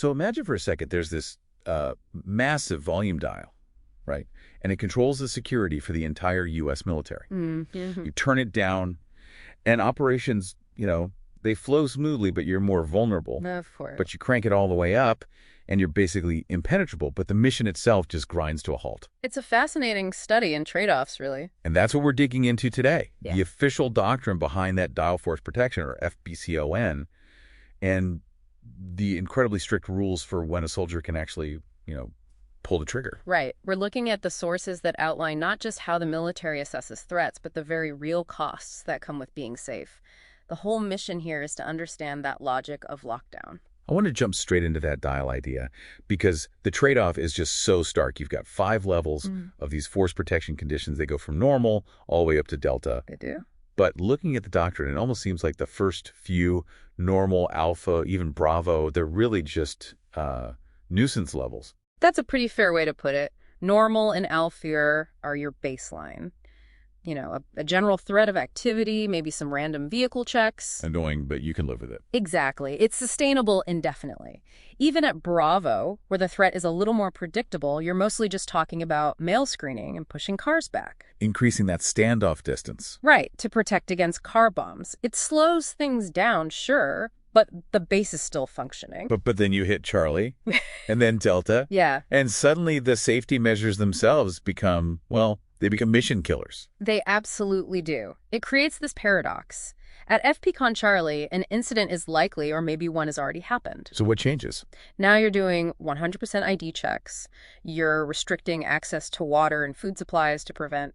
So imagine for a second there's this massive volume dial, right? And it controls the security for the entire U.S. military. Mm-hmm. You turn it down, and operations, they flow smoothly, but you're more vulnerable. Of course. But you crank it all the way up, and you're basically impenetrable, but the mission itself just grinds to a halt. It's a fascinating study in trade-offs, really. And that's what we're digging into today. Yeah. The official doctrine behind that dial force protection, or FBCON, and the incredibly strict rules for when a soldier can actually, pull the trigger. Right. We're looking at the sources that outline not just how the military assesses threats, but the very real costs that come with being safe. The whole mission here is to understand that logic of lockdown. I want to jump straight into that dial idea because the trade-off is just so stark. You've got 5 levels of these force protection conditions. They go from normal all the way up to delta. They do. But looking at the doctrine, it almost seems like the first few, normal, alpha, even bravo, they're really just nuisance levels. That's a pretty fair way to put it. Normal and alpha are your baseline. A general threat of activity, maybe some random vehicle checks. Annoying, but you can live with it. Exactly. It's sustainable indefinitely. Even at Bravo, where the threat is a little more predictable, you're mostly just talking about mail screening and pushing cars back. Increasing that standoff distance. Right, to protect against car bombs. It slows things down, sure, but the base is still functioning. But then you hit Charlie, and then Delta. Yeah. And suddenly the safety measures themselves become, they become mission killers. They absolutely do. It creates this paradox. At FPCon Charlie, an incident is likely, or maybe one has already happened. So what changes? Now you're doing 100% ID checks. You're restricting access to water and food supplies to prevent,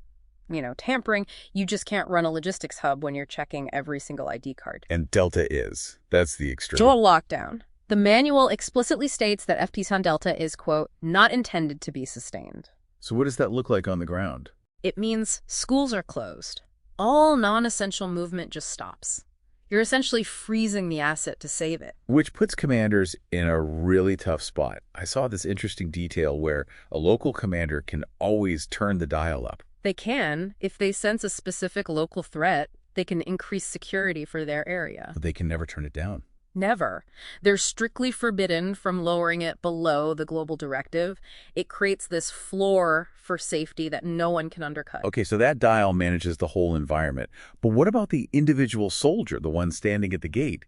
tampering. You just can't run a logistics hub when you're checking every single ID card. And Delta is. That's the extreme. Total lockdown. The manual explicitly states that FPCon Delta is, quote, not intended to be sustained. So what does that look like on the ground? It means schools are closed. All non-essential movement just stops. You're essentially freezing the asset to save it. Which puts commanders in a really tough spot. I saw this interesting detail where a local commander can always turn the dial up. They can. If they sense a specific local threat, they can increase security for their area. But they can never turn it down. Never. They're strictly forbidden from lowering it below the global directive. It creates this floor for safety that no one can undercut. Okay, so that dial manages the whole environment. But what about the individual soldier, the one standing at the gate?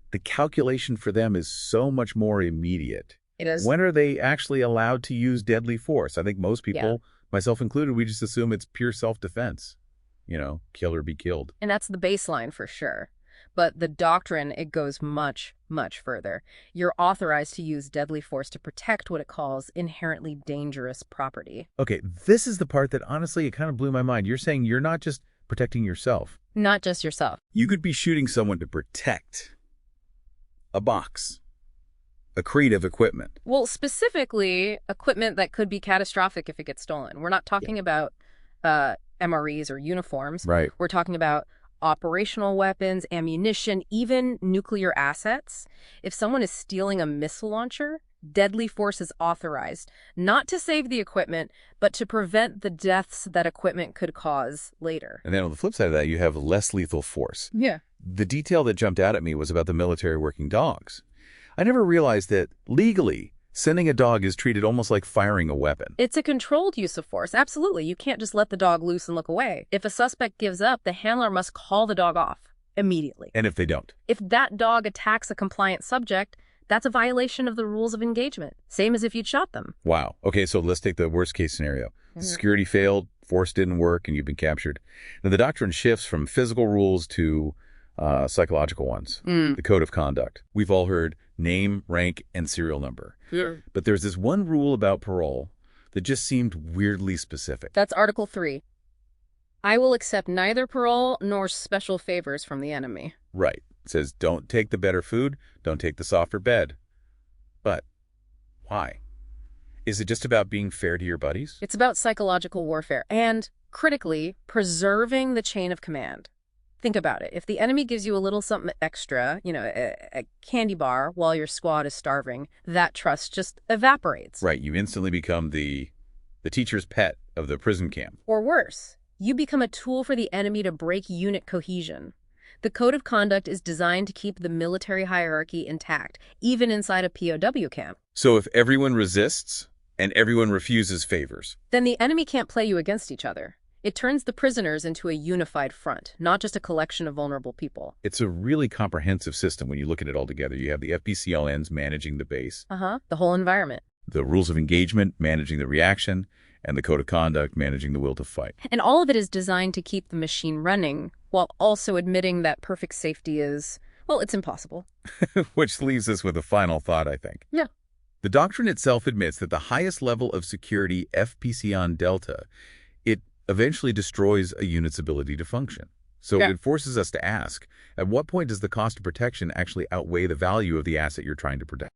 The calculation for them is so much more immediate. It is. When are they actually allowed to use deadly force? I think most people, myself included, we just assume it's pure self-defense. Kill or be killed. And that's the baseline for sure. But the doctrine, it goes much, much further. You're authorized to use deadly force to protect what it calls inherently dangerous property. Okay, this is the part that honestly, it kind of blew my mind. You're saying you're not just protecting yourself. Not just yourself. You could be shooting someone to protect a box, a crate of equipment. Well, specifically, equipment that could be catastrophic if it gets stolen. We're not talking about MREs or uniforms. Right. We're talking about operational weapons, ammunition, even nuclear assets. If someone is stealing a missile launcher, deadly force is authorized, not to save the equipment, but to prevent the deaths that equipment could cause later. And then on the flip side of that, you have less lethal force. Yeah. The detail that jumped out at me was about the military working dogs. I never realized that legally, sending a dog is treated almost like firing a weapon. It's a controlled use of force. Absolutely. You can't just let the dog loose and look away. If a suspect gives up, the handler must call the dog off immediately. And if they don't? If that dog attacks a compliant subject, that's a violation of the rules of engagement. Same as if you'd shot them. Wow. Okay, so let's take the worst case scenario. Security failed, force didn't work, and you've been captured. Now, the doctrine shifts from physical rules to psychological ones. The code of conduct. We've all heard name, rank, and serial number. Sure. But there's this one rule about parole that just seemed weirdly specific. That's Article 3. I will accept neither parole nor special favors from the enemy. Right. It says, don't take the better food, don't take the softer bed. But why? Is it just about being fair to your buddies? It's about psychological warfare and, critically, preserving the chain of command. Think about it. If the enemy gives you a little something extra, a candy bar while your squad is starving, that trust just evaporates. Right. You instantly become the teacher's pet of the prison camp. Or worse, you become a tool for the enemy to break unit cohesion. The code of conduct is designed to keep the military hierarchy intact, even inside a POW camp. So if everyone resists and everyone refuses favors, Then the enemy can't play you against each other. It turns the prisoners into a unified front, not just a collection of vulnerable people. it's a really comprehensive system when you look at it all together. You have the FPCLNs managing the base, The whole environment. the rules of engagement managing the reaction, and the code of conduct managing the will to fight. And all of it is designed to keep the machine running, while also admitting that perfect safety is, well, it's impossible. Which leaves us with a final thought, I think. Yeah. The doctrine itself admits that the highest level of security, FPCon delta, it eventually destroys a unit's ability to function. So Yeah. it forces us to ask, at what point does the cost of protection actually outweigh the value of the asset you're trying to protect?